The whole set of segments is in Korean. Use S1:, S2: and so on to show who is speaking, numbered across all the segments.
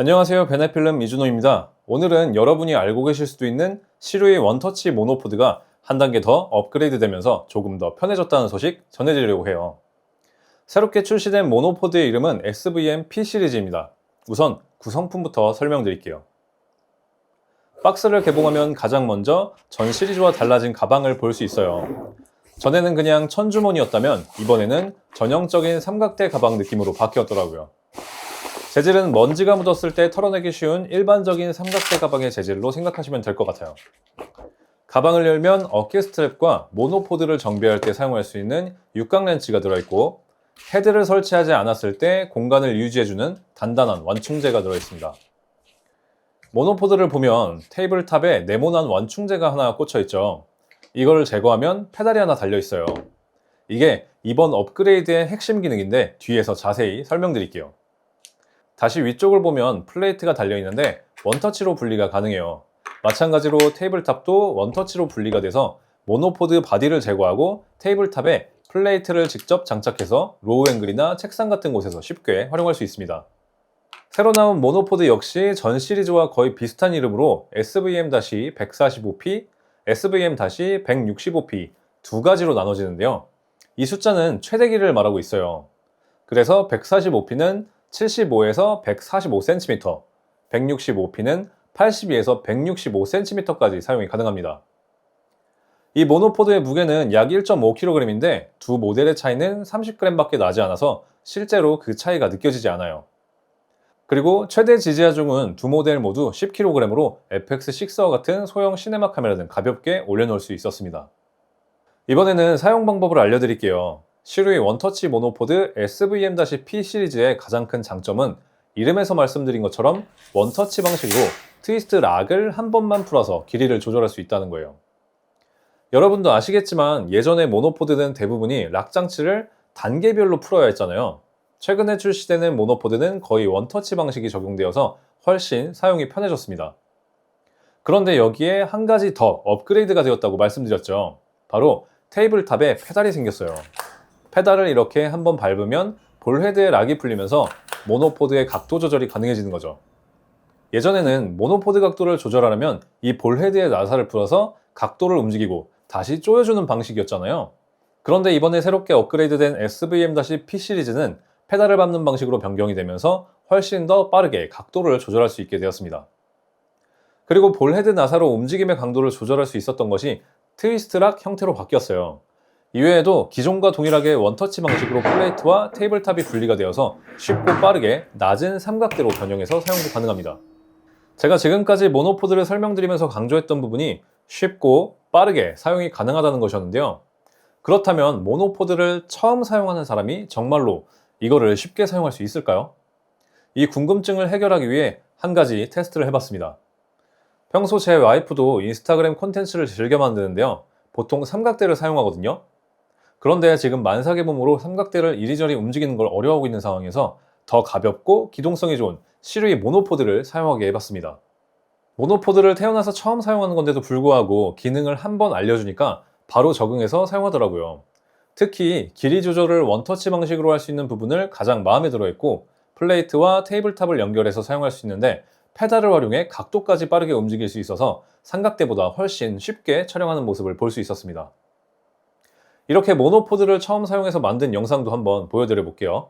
S1: 안녕하세요. 베네필름 이준호입니다. 오늘은 여러분이 알고 계실 수도 있는 시루이 원터치 모노포드가 한 단계 더 업그레이드 되면서 조금 더 편해졌다는 소식 전해드리려고 해요. 새롭게 출시된 모노포드의 이름은 SVM P 시리즈입니다. 우선 구성품부터 설명드릴게요. 박스를 개봉하면 가장 먼저 전 시리즈와 달라진 가방을 볼 수 있어요. 전에는 그냥 천주머니였다면 이번에는 전형적인 삼각대 가방 느낌으로 바뀌었더라고요. 재질은 먼지가 묻었을 때 털어내기 쉬운 일반적인 삼각대 가방의 재질로 생각하시면 될 것 같아요. 가방을 열면 어깨 스트랩과 모노포드를 정비할 때 사용할 수 있는 육각 렌치가 들어있고, 헤드를 설치하지 않았을 때 공간을 유지해주는 단단한 완충제가 들어있습니다. 모노포드를 보면 테이블탑에 네모난 완충제가 하나 꽂혀있죠. 이걸 제거하면 페달이 하나 달려있어요. 이게 이번 업그레이드의 핵심 기능인데 뒤에서 자세히 설명드릴게요. 다시 위쪽을 보면 플레이트가 달려있는데 원터치로 분리가 가능해요. 마찬가지로 테이블탑도 원터치로 분리가 돼서 모노포드 바디를 제거하고 테이블탑에 플레이트를 직접 장착해서 로우 앵글이나 책상 같은 곳에서 쉽게 활용할 수 있습니다. 새로 나온 모노포드 역시 전 시리즈와 거의 비슷한 이름으로 SVM-145P, SVM-165P 두 가지로 나눠지는데요. 이 숫자는 최대기를 말하고 있어요. 그래서 145P는 75에서 145cm, 165P는 82에서 165cm까지 사용이 가능합니다. 이 모노포드의 무게는 약 1.5kg인데 두 모델의 차이는 30g밖에 나지 않아서 실제로 그 차이가 느껴지지 않아요. 그리고 최대 지지하중은 두 모델 모두 10kg으로 FX6와 같은 소형 시네마 카메라 등 가볍게 올려놓을 수 있었습니다. 이번에는 사용 방법을 알려드릴게요. 시루이 원터치 모노포드 SVM-P 시리즈의 가장 큰 장점은 이름에서 말씀드린 것처럼 원터치 방식으로 트위스트 락을 한 번만 풀어서 길이를 조절할 수 있다는 거예요. 여러분도 아시겠지만 예전에 모노포드는 대부분이 락 장치를 단계별로 풀어야 했잖아요. 최근에 출시되는 모노포드는 거의 원터치 방식이 적용되어서 훨씬 사용이 편해졌습니다. 그런데 여기에 한 가지 더 업그레이드가 되었다고 말씀드렸죠. 바로 테이블탑에 페달이 생겼어요. 페달을 이렇게 한번 밟으면 볼헤드의 락이 풀리면서 모노포드의 각도 조절이 가능해지는 거죠. 예전에는 모노포드 각도를 조절하려면 이 볼헤드의 나사를 풀어서 각도를 움직이고 다시 조여주는 방식이었잖아요. 그런데 이번에 새롭게 업그레이드된 SVM-P 시리즈는 페달을 밟는 방식으로 변경이 되면서 훨씬 더 빠르게 각도를 조절할 수 있게 되었습니다. 그리고 볼헤드 나사로 움직임의 강도를 조절할 수 있었던 것이 트위스트 락 형태로 바뀌었어요. 이외에도 기존과 동일하게 원터치 방식으로 플레이트와 테이블탑이 분리가 되어서 쉽고 빠르게 낮은 삼각대로 변형해서 사용도 가능합니다. 제가 지금까지 모노포드를 설명드리면서 강조했던 부분이 쉽고 빠르게 사용이 가능하다는 것이었는데요. 그렇다면 모노포드를 처음 사용하는 사람이 정말로 이거를 쉽게 사용할 수 있을까요? 이 궁금증을 해결하기 위해 한 가지 테스트를 해봤습니다. 평소 제 와이프도 인스타그램 콘텐츠를 즐겨 만드는데요. 보통 삼각대를 사용하거든요. 그런데 지금 만삭의 몸으로 삼각대를 이리저리 움직이는 걸 어려워하고 있는 상황에서 더 가볍고 기동성이 좋은 시루이 모노포드를 사용하게 해봤습니다. 모노포드를 태어나서 처음 사용하는 건데도 불구하고 기능을 한번 알려주니까 바로 적응해서 사용하더라고요. 특히 길이 조절을 원터치 방식으로 할 수 있는 부분을 가장 마음에 들어 했고, 플레이트와 테이블탑을 연결해서 사용할 수 있는데 페달을 활용해 각도까지 빠르게 움직일 수 있어서 삼각대보다 훨씬 쉽게 촬영하는 모습을 볼 수 있었습니다. 이렇게 모노포드를 처음 사용해서 만든 영상도 한번 보여드려 볼게요.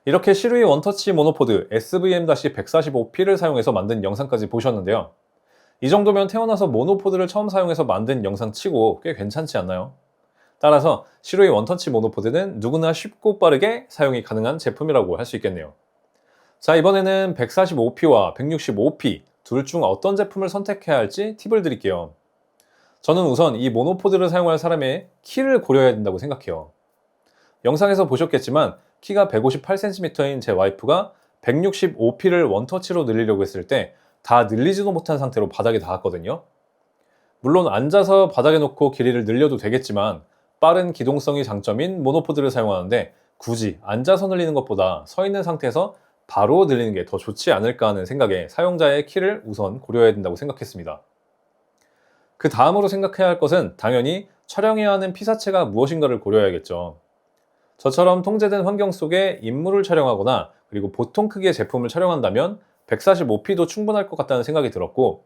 S1: 이렇게 시루이 원터치 모노포드 SVM-145P를 사용해서 만든 영상까지 보셨는데요. 이 정도면 태어나서 모노포드를 처음 사용해서 만든 영상 치고 꽤 괜찮지 않나요? 따라서 시루이 원터치 모노포드는 누구나 쉽고 빠르게 사용이 가능한 제품이라고 할 수 있겠네요. 자, 이번에는 145P와 165P 둘 중 어떤 제품을 선택해야 할지 팁을 드릴게요. 저는 우선 이 모노포드를 사용할 사람의 키를 고려해야 된다고 생각해요. 영상에서 보셨겠지만 키가 158cm인 제 와이프가 165p를 원터치로 늘리려고 했을 때 다 늘리지도 못한 상태로 바닥에 닿았거든요. 물론 앉아서 바닥에 놓고 길이를 늘려도 되겠지만 빠른 기동성이 장점인 모노포드를 사용하는데 굳이 앉아서 늘리는 것보다 서 있는 상태에서 바로 늘리는 게 더 좋지 않을까 하는 생각에 사용자의 키를 우선 고려해야 된다고 생각했습니다. 그 다음으로 생각해야 할 것은 당연히 촬영해야 하는 피사체가 무엇인가를 고려해야겠죠. 저처럼 통제된 환경 속에 인물을 촬영하거나 그리고 보통 크기의 제품을 촬영한다면 145p도 충분할 것 같다는 생각이 들었고,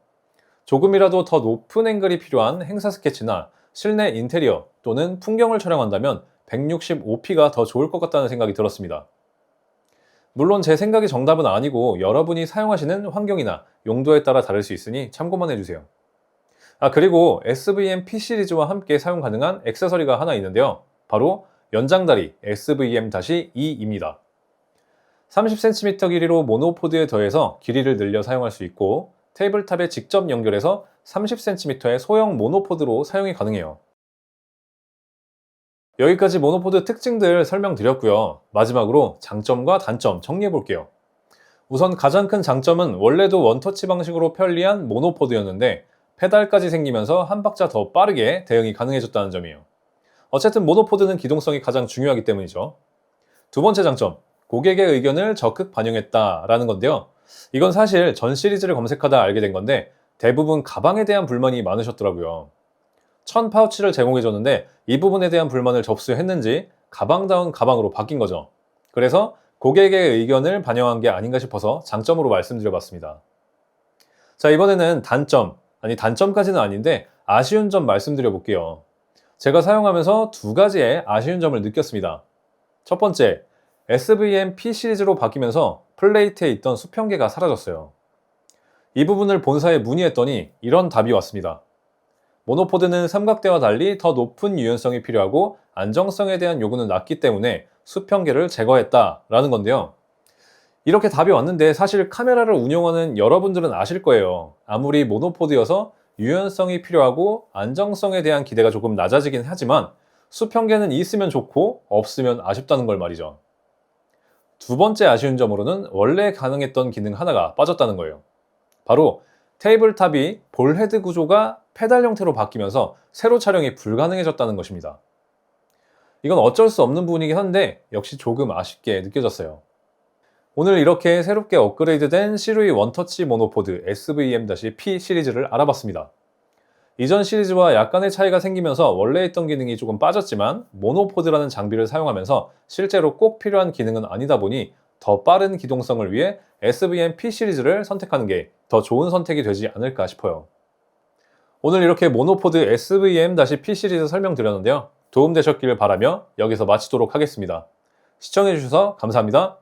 S1: 조금이라도 더 높은 앵글이 필요한 행사 스케치나 실내 인테리어 또는 풍경을 촬영한다면 165p가 더 좋을 것 같다는 생각이 들었습니다. 물론 제 생각이 정답은 아니고 여러분이 사용하시는 환경이나 용도에 따라 다를 수 있으니 참고만 해주세요. 그리고 SVM-P 시리즈와 함께 사용 가능한 액세서리가 하나 있는데요. 바로 연장다리 SVM-2입니다. 30cm 길이로 모노포드에 더해서 길이를 늘려 사용할 수 있고 테이블탑에 직접 연결해서 30cm의 소형 모노포드로 사용이 가능해요. 여기까지 모노포드 특징들 설명드렸고요. 마지막으로 장점과 단점 정리해 볼게요. 우선 가장 큰 장점은 원래도 원터치 방식으로 편리한 모노포드였는데 페달까지 생기면서 한 박자 더 빠르게 대응이 가능해졌다는 점이에요. 어쨌든 모노포드는 기동성이 가장 중요하기 때문이죠. 두 번째 장점, 고객의 의견을 적극 반영했다라는 건데요. 이건 사실 전 시리즈를 검색하다 알게 된 건데 대부분 가방에 대한 불만이 많으셨더라고요. 1000파우치를 제공해줬는데 이 부분에 대한 불만을 접수했는지 가방다운 가방으로 바뀐 거죠. 그래서 고객의 의견을 반영한 게 아닌가 싶어서 장점으로 말씀드려봤습니다. 자, 이번에는 단점까지는 아닌데 아쉬운 점 말씀드려 볼게요. 제가 사용하면서 두 가지의 아쉬운 점을 느꼈습니다. 첫 번째, SVM-P 시리즈로 바뀌면서 플레이트에 있던 수평계가 사라졌어요. 이 부분을 본사에 문의했더니 이런 답이 왔습니다. 모노포드는 삼각대와 달리 더 높은 유연성이 필요하고 안정성에 대한 요구는 낮기 때문에 수평계를 제거했다라는 건데요. 이렇게 답이 왔는데 사실 카메라를 운용하는 여러분들은 아실 거예요. 아무리 모노포드여서 유연성이 필요하고 안정성에 대한 기대가 조금 낮아지긴 하지만 수평계는 있으면 좋고 없으면 아쉽다는 걸 말이죠. 두 번째 아쉬운 점으로는 원래 가능했던 기능 하나가 빠졌다는 거예요. 바로 테이블탑이 볼헤드 구조가 페달 형태로 바뀌면서 세로 촬영이 불가능해졌다는 것입니다. 이건 어쩔 수 없는 부분이긴 한데 역시 조금 아쉽게 느껴졌어요. 오늘 이렇게 새롭게 업그레이드된 시루이 원터치 모노포드 SVM-P 시리즈를 알아봤습니다. 이전 시리즈와 약간의 차이가 생기면서 원래 있던 기능이 조금 빠졌지만 모노포드라는 장비를 사용하면서 실제로 꼭 필요한 기능은 아니다 보니 더 빠른 기동성을 위해 SVM-P 시리즈를 선택하는 게 더 좋은 선택이 되지 않을까 싶어요. 오늘 이렇게 모노포드 SVM-P 시리즈 설명드렸는데요. 도움되셨기를 바라며 여기서 마치도록 하겠습니다. 시청해주셔서 감사합니다.